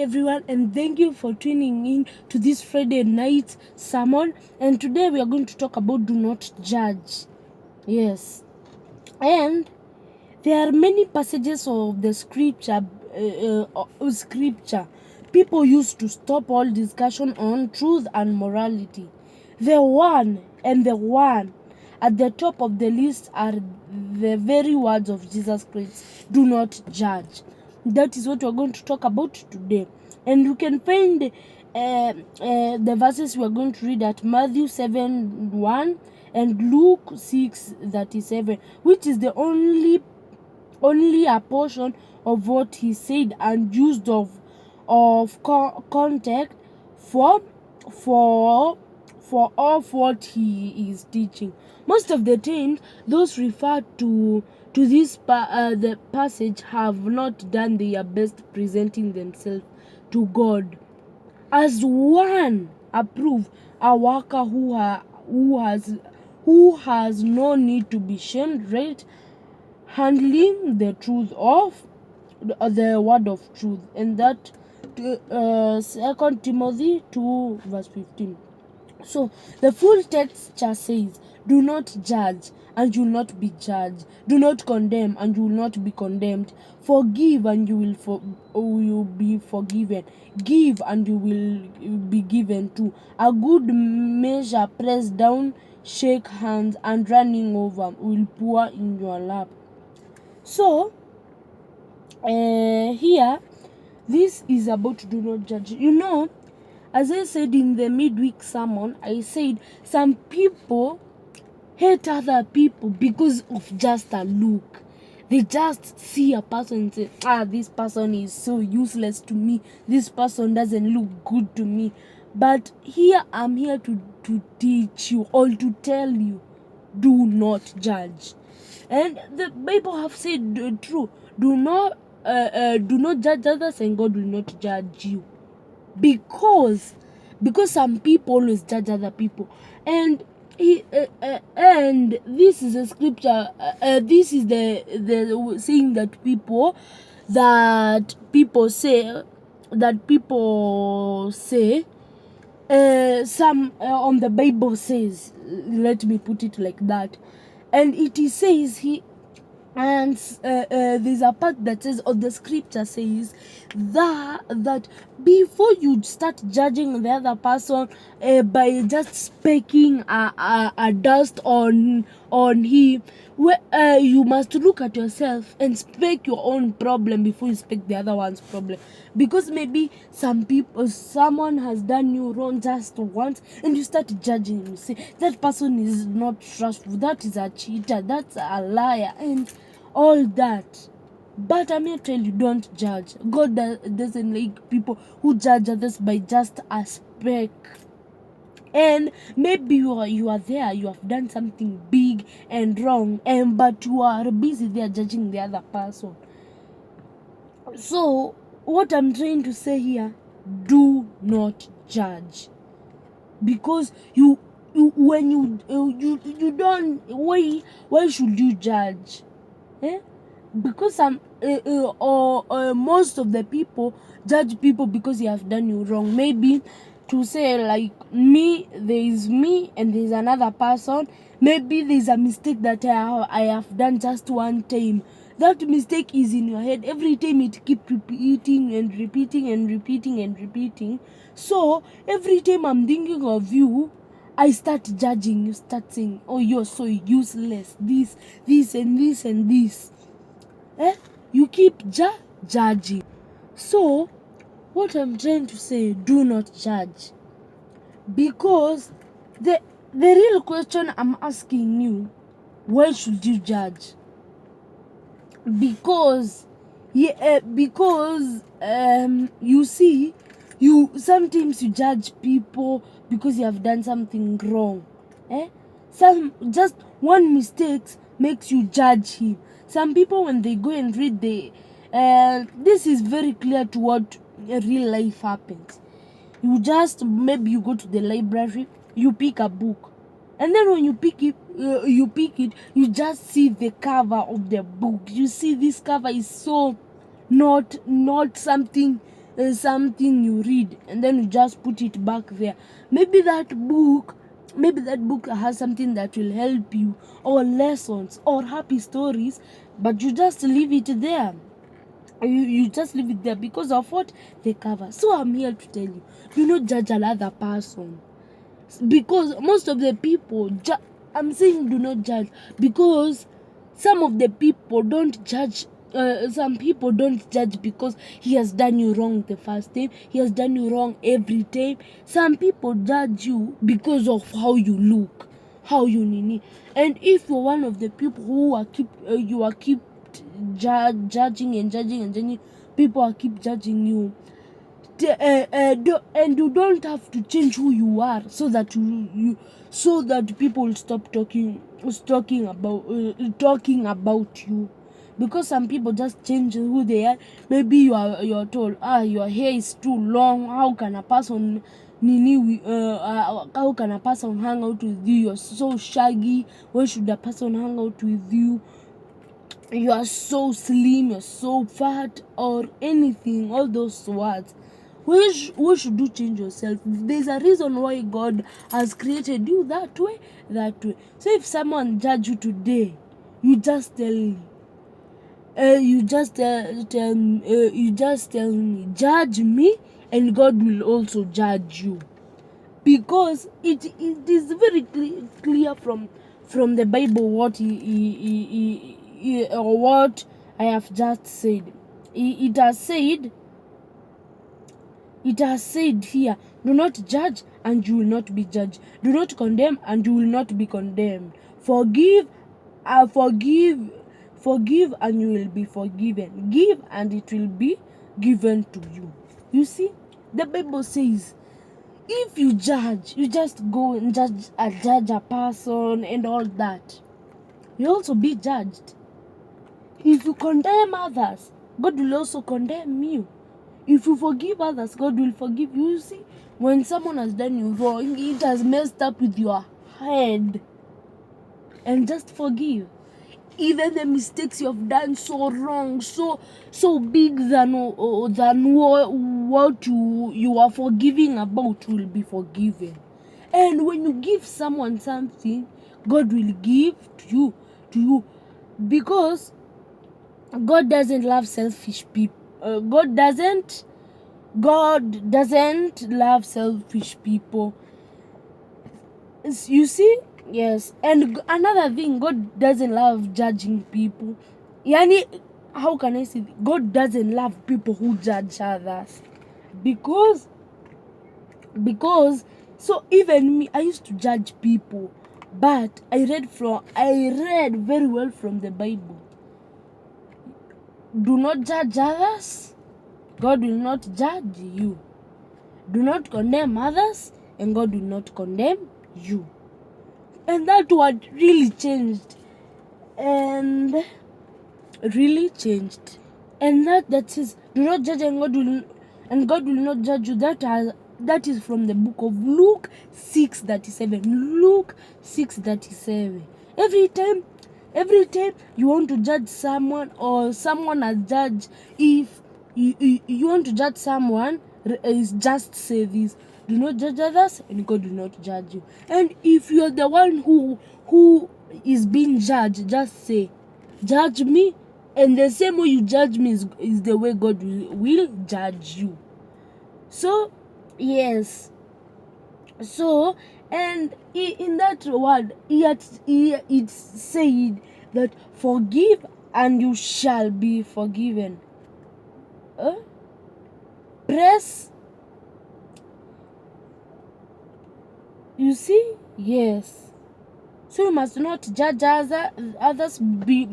everyone, and thank you for tuning in to this Friday night sermon. And today we are going to talk about do not judge. Yes, and there are many passages of the scripture people used to stop all discussion on truth and morality. The one at the top of the list are the very words of Jesus Christ: do not judge. That is what we're going to talk about today. And you can find the verses we're going to read at Matthew 7:1 and Luke 6:37, which is the only a portion of what he said and used of context for of what he is teaching. Most of the time, those referred to this the passage have not done their best presenting themselves to God as one approved, a worker who has no need to be shamed, right? Handling the truth of the word of truth, and that 2 Timothy 2:15. So the full text just says, do not judge and you will not be judged. Do not condemn and you will not be condemned. Forgive and you will be forgiven. Give and you will be given to. A good measure pressed down, shake hands, and running over will pour in your lap. So here, this is about do not judge. As I said in the midweek sermon, I said some people hate other people because of just a look. They just see a person and say, this person is so useless to me. This person doesn't look good to me. But here, I'm here to teach you or to tell you, do not judge. And the Bible have said true. Do not judge others, and God will not judge you. Because some people always judge other people, and and this is a scripture. This is the saying that people say. Some on the Bible says, let me put it like that, and it says he. And there's a part that says, or the scripture says, that before you start judging the other person by just speaking a dust on him, you must look at yourself and speak your own problem before you speak the other one's problem. Because maybe someone has done you wrong just once, and you start judging him. You say, that person is not trustful, that is a cheater, that's a liar, and all that. But I'm here to tell you, don't judge. God doesn't like people who judge others by just a speck. And maybe you are there, you have done something big and wrong, but you are busy there judging the other person. So what I'm trying to say here, do not judge. Because when you don't, why should you judge? Because most of the people judge people because they have done you wrong. Maybe to say, like, me, there is me and there is another person. Maybe there is a mistake that I have done just one time. That mistake is in your head. Every time it keeps repeating and repeating and repeating and repeating. So every time I'm thinking of you, I start judging. You start saying, oh, you're so useless, this and this and this. You keep judging. So what I'm trying to say, do not judge. Because the real question I'm asking you, why should you judge? Because you see, sometimes you judge people because you have done something wrong. Just one mistake makes you judge him. Some people, when they go and read this is very clear to what real life happens. Maybe you go to the library, you pick a book, and then when you pick it, you just see the cover of the book. You see this cover is so not something something you read and then you just put it back there. Maybe that book has something that will help you, or lessons or happy stories, but you just leave it there. You just leave it there because of what? The cover. So I'm here to tell you, do not judge another person, because most of the people I'm saying do not judge, because some of the people don't judge. Some people don't judge because he has done you wrong the first time, he has done you wrong every time. Some people judge you because of how you look, how you nini. And if you're one of the people who are keep judging and judging, people are keep judging you, and you don't have to change who you are so that so that people stop talking about you, because some people just change who they are. Maybe you're told, your hair is too long, how can a person how can a person hang out with you, you're so shaggy, why should a person hang out with you, you are so slim, you're so fat, or anything, all those words. Why should you change yourself? There's a reason why God has created you that way. So if someone judge you today, you just tell me, tell me, judge me, and God will also judge you, because it is very clear from the Bible what or what I have just said. It has said here, do not judge and you will not be judged. Do not condemn and you will not be condemned. Forgive and you will be forgiven. Give and it will be given to you. You see, the Bible says, if you judge, you just go and judge a person and all that, you also be judged. If you condemn others, God will also condemn you. If you forgive others, God will forgive you. You see, when someone has done you wrong, it has messed up with your head, and just forgive. Even the mistakes you have done so wrong, so big than what you are forgiving about will be forgiven. And when you give someone something, God will give to you, because God doesn't love selfish people. God doesn't love selfish people. You see? Yes. And another thing, God doesn't love judging people. Yani, how can I say this? God doesn't love people who judge others. Because so even me, I used to judge people, but I read very well from the Bible. Do not judge others, God will not judge you. Do not condemn others, and God will not condemn you. And that word really changed. And that is, do not judge, and God will not judge you. That is from the book of Luke 6:37. Luke 6:37. Every time you want to judge someone, or someone has judged, if you want to judge someone, just say this: do not judge others, and God will not judge you. And if you're the one who is being judged, just say, judge me, and the same way you judge me is the way God will judge you. So yes, so, and in that word, it said that forgive and you shall be forgiven. Press. You see? Yes. So you must not judge others by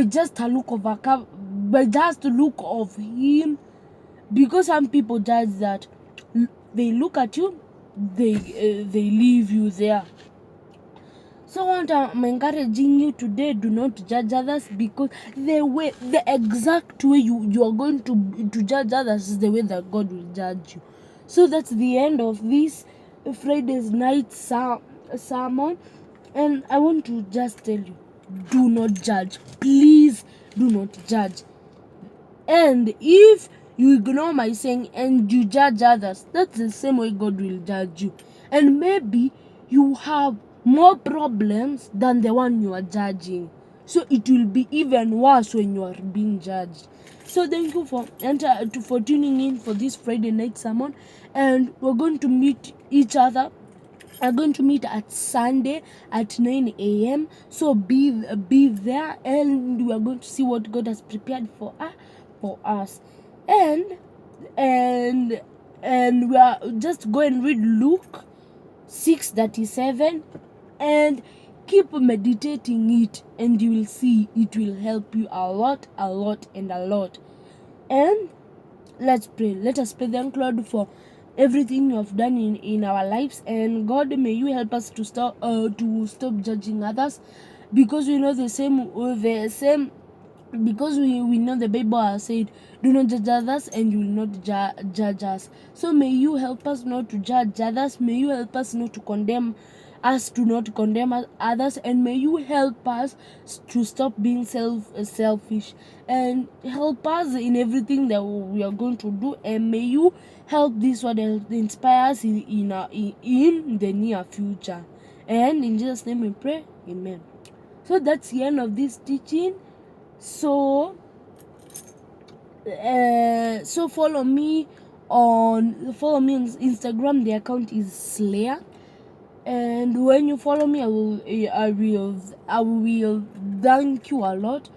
just a look of him, because some people judge that they look at you, they leave you there. So what I'm encouraging you today, do not judge others, because the exact way you are going to judge others is the way that God will judge you. So that's the end of this Friday's night sermon, and I want to just tell you, do not judge. Please do not judge. And if you ignore my saying and you judge others, that's the same way God will judge you. And maybe you have more problems than the one you are judging. So it will be even worse when you are being judged. So thank you for tuning in for this Friday night sermon. And we're going to meet each other. We're going to meet at Sunday at 9 a.m. So be there, and we are going to see what God has prepared for us. And we are just go and read Luke 6:37 and keep meditating it, and you will see it will help you a lot. And let's pray. Let us pray. Thank Lord for everything you have done in our lives, and God, may you help us to stop judging others, because we know the same because we know the Bible has said, do not judge others and you will not judge us. So may you help us not to judge others. May you help us not to condemn us, to not condemn others, and may you help us to stop being selfish, and help us in everything that we are going to do, and may you help this one inspire us in the near future. And in Jesus' name we pray, amen. So that's the end of this teaching. So follow me on Instagram. The account is Slayer, and when you follow me, I will thank you a lot.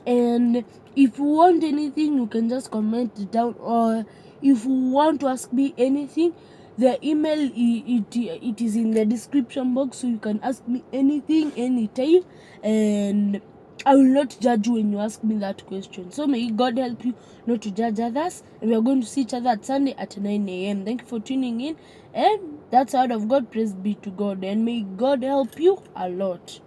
And if you want anything, you can just comment it down, or if you want to ask me anything, the email it is in the description box, so you can ask me anything anytime, and I will not judge you when you ask me that question. So may God help you not to judge others, and we are going to see each other at Sunday at 9 a.m. Thank you for tuning in, and that's out of God. Praise be to God, and may God help you a lot.